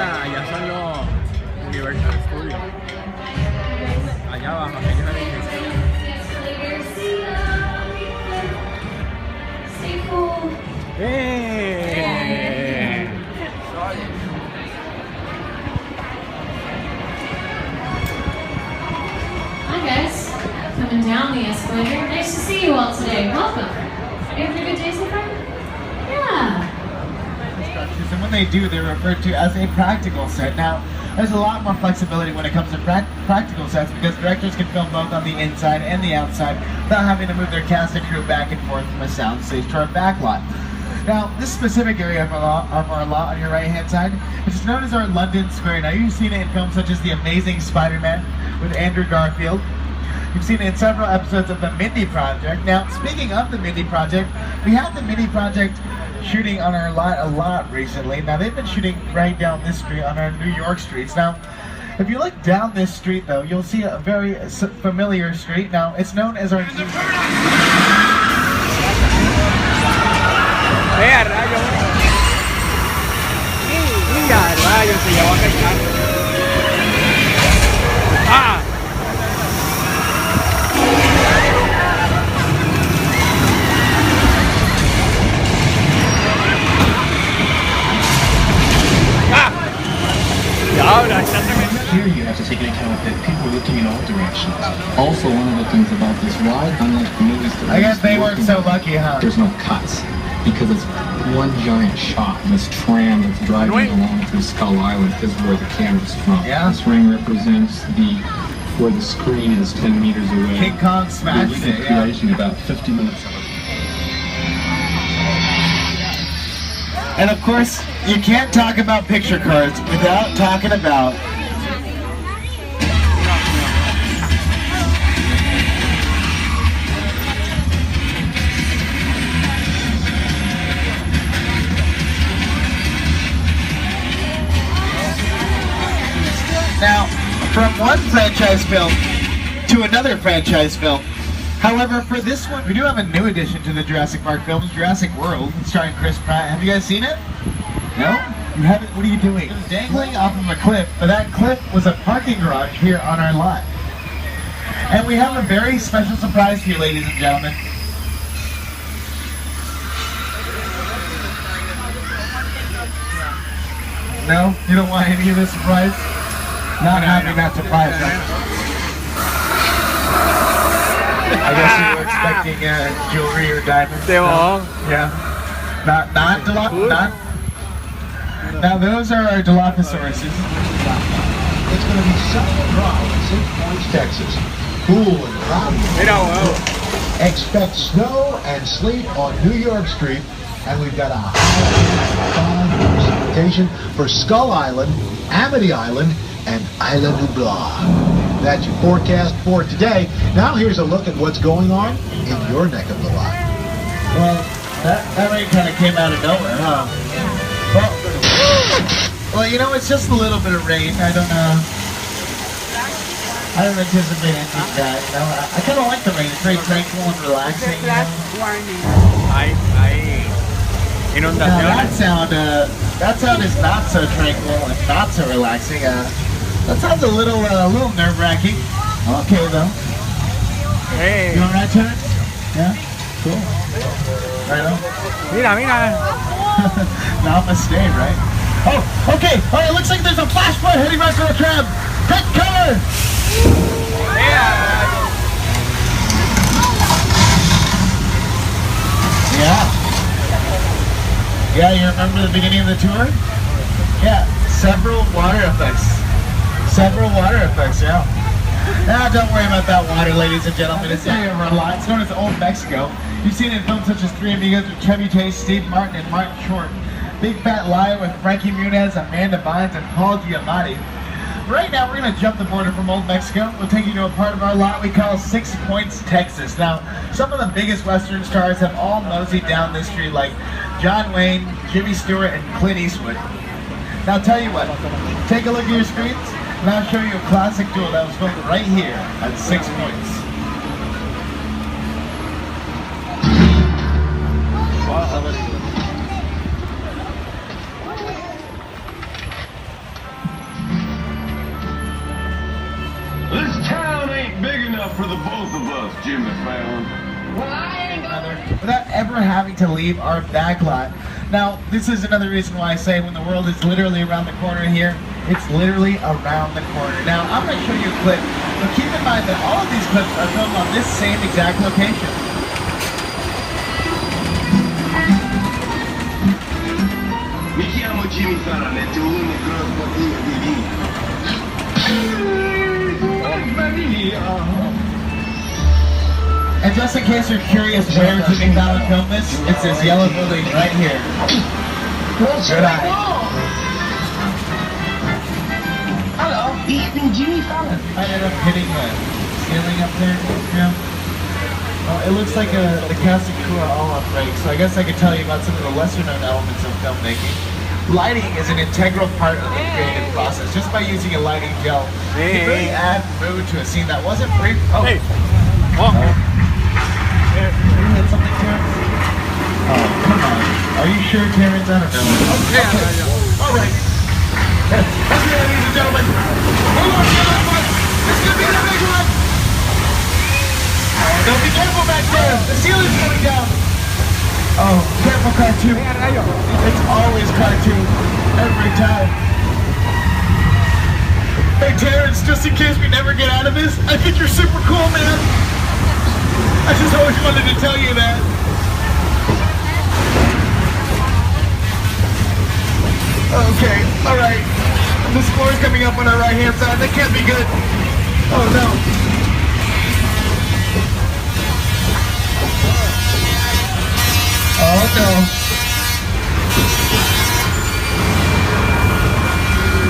allá son los Universal Studios. Allá abajo, aquello es la iglesia. ¡Eh! Hi guys, coming down the escalator. Nice to see you all today. Welcome. You having a good day so far? Yeah. And when they do, they're referred to as a practical set. Now, there's a lot more flexibility when it comes to practical sets because directors can film both on the inside and the outside without having to move their cast and crew back and forth from a sound stage to our back lot. Now, this specific area of our lot on your right-hand side, which is known as our London Square. Now, you've seen it in films such as The Amazing Spider-Man with Andrew Garfield. You've seen it in several episodes of The Mindy Project. Now, speaking of The Mindy Project, we have The Mindy Project shooting on our lot a lot recently. Now, they've been shooting right down this street on our New York streets. Now, if you look down this street, though, you'll see a very familiar street. Now, it's known as our... ¡Vea, rayo! ¡Mira, rayo! Se llevó a cachar. ¡Ah! Here you have to take into account that people are looking in all directions. Also, one of the things about this ride, unlike the movies that I guess they weren't so lucky, huh? there's no cuts because it's one giant shot. This tram that's driving along through Skull Island is where the camera's from. Yeah. This ring represents where the screen is 10 meters away. King Kong smashed We're it, yeah. creating about 50 minutes of it. And of course, you can't talk about picture cards without talking about now, from one franchise film to another franchise film. However, for this one, we do have a new addition to the Jurassic Park films, Jurassic World, starring Chris Pratt. Have you guys seen it? No? You haven't? What are you doing? It was dangling off of a cliff, but that cliff was a parking garage here on our lot. And we have a very special surprise for you, ladies and gentlemen. No? You don't want any of this surprise? Not having that surprise, right? I guess you were expecting jewelry or diamonds. No? Yeah. Not Now those are our Dilophosaurus. It's going to be sunny and dry in 6 Points, Texas. Cool and cloudy. Mira, wow. Expect snow and sleet on New York Street. And we've got a high precipitation for Skull Island, Amity Island, and Isla Nublar. That's your forecast for today. Now here's a look at what's going on in your neck of the lot. Well, that rain kind of came out of nowhere, huh? Well, you know, it's just a little bit of rain. I don't anticipate anything bad. You know, I kind of like the rain. It's very tranquil and relaxing. You know? Hay Now, inundaciones. that sound is not so tranquil and not so relaxing. That sounds a little nerve-wracking. Okay, though. Hey. You all right, Terrence? Yeah? Cool. Right on. Mira, mira. Namaste, right? Oh, okay. All right, looks like there's a flash flood heading right for the tram. Take cover! Yeah, you remember the beginning of the tour? Yeah, several water effects. Yeah. Now, don't worry about that water, ladies and gentlemen. It's area of our lot. It's known as Old Mexico. You've seen it in films such as Three Amigos with Chevy Chase, Steve Martin, and Martin Short. Big Fat Liar with Frankie Muniz, Amanda Bynes, and Paul Giamatti. Right now, we're going to jump the border from Old Mexico. We'll take you to a part of our lot we call 6 Points, Texas. Now, some of the biggest Western stars have all moseyed down this street, like John Wayne, Jimmy Stewart, and Clint Eastwood. Now, I'll tell you what, take a look at your screens, and I'll show you a classic duel that was filmed right here at 6 Points. for the both of us, Jimmy Fallon. Without ever having to leave our backlot. Now, this is another reason why I say when the world is literally around the corner here, it's literally around the corner. Now, I'm going to show you a clip, but keep in mind that all of these clips are filmed on this same exact location. Mi chiamo Jimmy Fallon e ti uno grosso bambino di And just in case you're curious where Jimmy Fallon filmed this, it's this yellow building right here. Good eye. Hello, it's me, Jimmy Fallon. I ended up hitting the ceiling up there, you know? Well, it looks like the cast and crew are all on break, so I guess I could tell you about some of the lesser-known elements of filmmaking. Lighting is an integral part of the creative process. Just by using a lighting gel, you can really add mood to a scene that wasn't free. Oh. Hey, walk. You hit something, Terrence? Oh, come on. Are you sure, Terrence? I don't know. Yeah, yeah. All right. Okay, ladies and gentlemen. Hold on, everyone. This is going to be the big one. Don't be careful back there. The ceiling's going down. Oh, careful, cartoon. It's always cartoon. Every time. Hey, Terrence, just in case we never get out of this, I think you're super cool, man. I just always wanted to tell you that. Okay, alright. This floor's coming up on our right-hand side. That can't be good. Oh, no. Oh, no.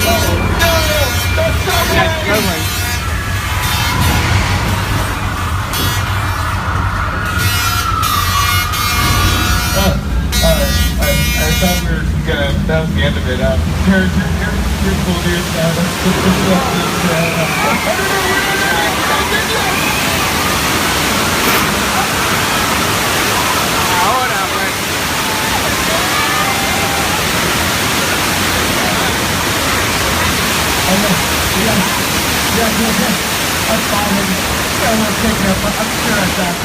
Oh, no! That's not right! I thought we were gonna, that was the end of it. Terrence, you're cool, dude. Ahora, pues. Yeah. I'm fine. I'm not taking up. I'm sure I'm back.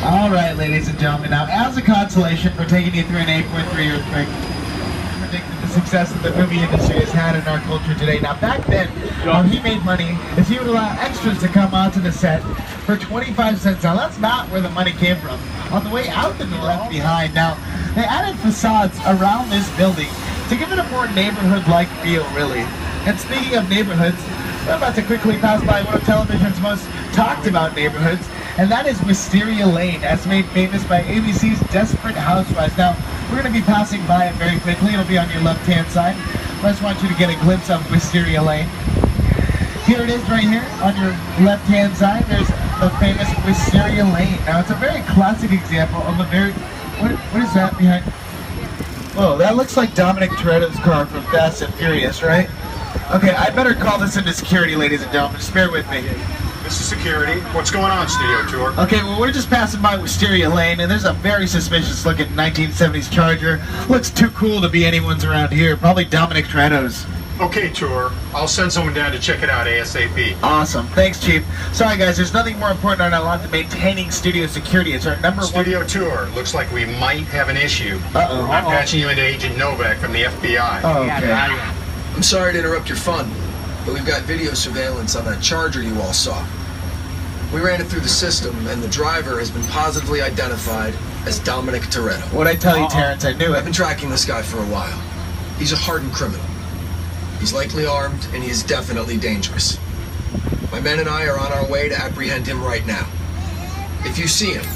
All right, ladies and gentlemen. Now, as a consolation for taking you through an 8.3 earthquake, I predict the success that the movie industry has had in our culture today. Now, back then, how he made money is he would allow extras to come onto the set for 25 cents. Now, that's not where the money came from. On the way out, the door left behind. Now, they added facades around this building to give it a more neighborhood-like feel, really. And speaking of neighborhoods, we're about to quickly pass by one of television's most talked about neighborhoods, and that is Wisteria Lane, as made famous by ABC's Desperate Housewives. Now, we're going to be passing by it very quickly. It'll be on your left-hand side. I just want you to get a glimpse of Wisteria Lane. Here it is right here on your left-hand side. There's the famous Wisteria Lane. Now, it's a very classic example of a very... What is that behind? Whoa, that looks like Dominic Toretto's car from Fast and Furious, right? Okay, I better call this into security, ladies and gentlemen. Just bear with me. This is security. What's going on, Studio Tour? Okay, well, we're just passing by Wisteria Lane, and there's a very suspicious-looking 1970s Charger. Looks too cool to be anyone's around here. Probably Dominic Toretto's. Okay, Tour. I'll send someone down to check it out ASAP. Awesome. Thanks, Chief. Sorry, guys. There's nothing more important on our lot than maintaining studio security. It's our number Studio Tour. Looks like we might have an issue. Uh-oh. I'm patching you into Agent Novak from the FBI. Oh, okay. I'm sorry to interrupt your fun, but we've got video surveillance on that Charger you all saw. We ran it through the system, and the driver has been positively identified as Dominic Toretto. What'd I tell you, Terrence? I knew I've it. been tracking this guy for a while. He's a hardened criminal. He's likely armed, and he is definitely dangerous. My men and I are on our way to apprehend him right now. If you see him,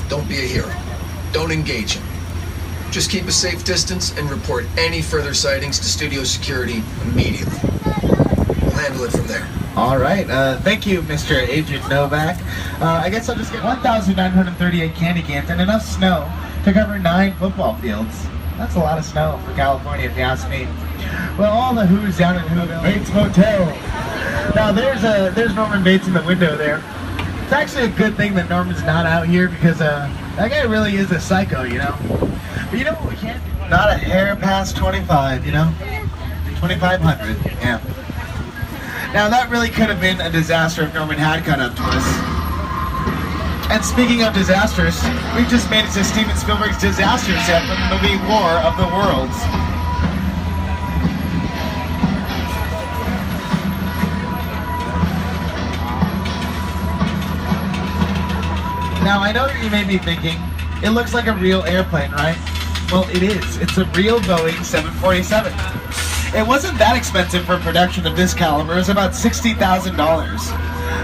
don't be a hero. Don't engage him. Just keep a safe distance and report any further sightings to studio security immediately. We'll handle it from there. All right. Thank you, Mr. Agent Novak. I guess I'll just get 1,938 candy cans and enough snow to cover 9 football fields. That's a lot of snow for California, if you ask me. Well, all the Who's down in Whoville. Bates Motel. Now, there's Norman Bates in the window there. It's actually a good thing that Norman's not out here because that guy really is a psycho, you know. But you know what we can't do? Not a hair past 25, you know? 2,500, yeah. Now that really could have been a disaster if Norman had caught up to us. And speaking of disasters, we just made it to Steven Spielberg's disaster set from the movie War of the Worlds. Now I know that you may be thinking, it looks like a real airplane, right? Well, it is. It's a real Boeing 747. It wasn't that expensive for production of this caliber. It was about $60,000.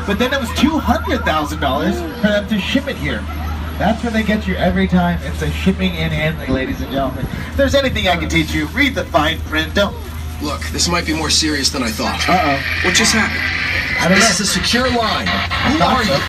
But then it was $200,000 for them to ship it here. That's where they get you every time. It's a shipping and handling, ladies and gentlemen. If there's anything I can teach you, read the fine print. Don't. Look, this might be more serious than I thought. Uh-oh. What just happened? I don't know. This is a secure line. Who are you?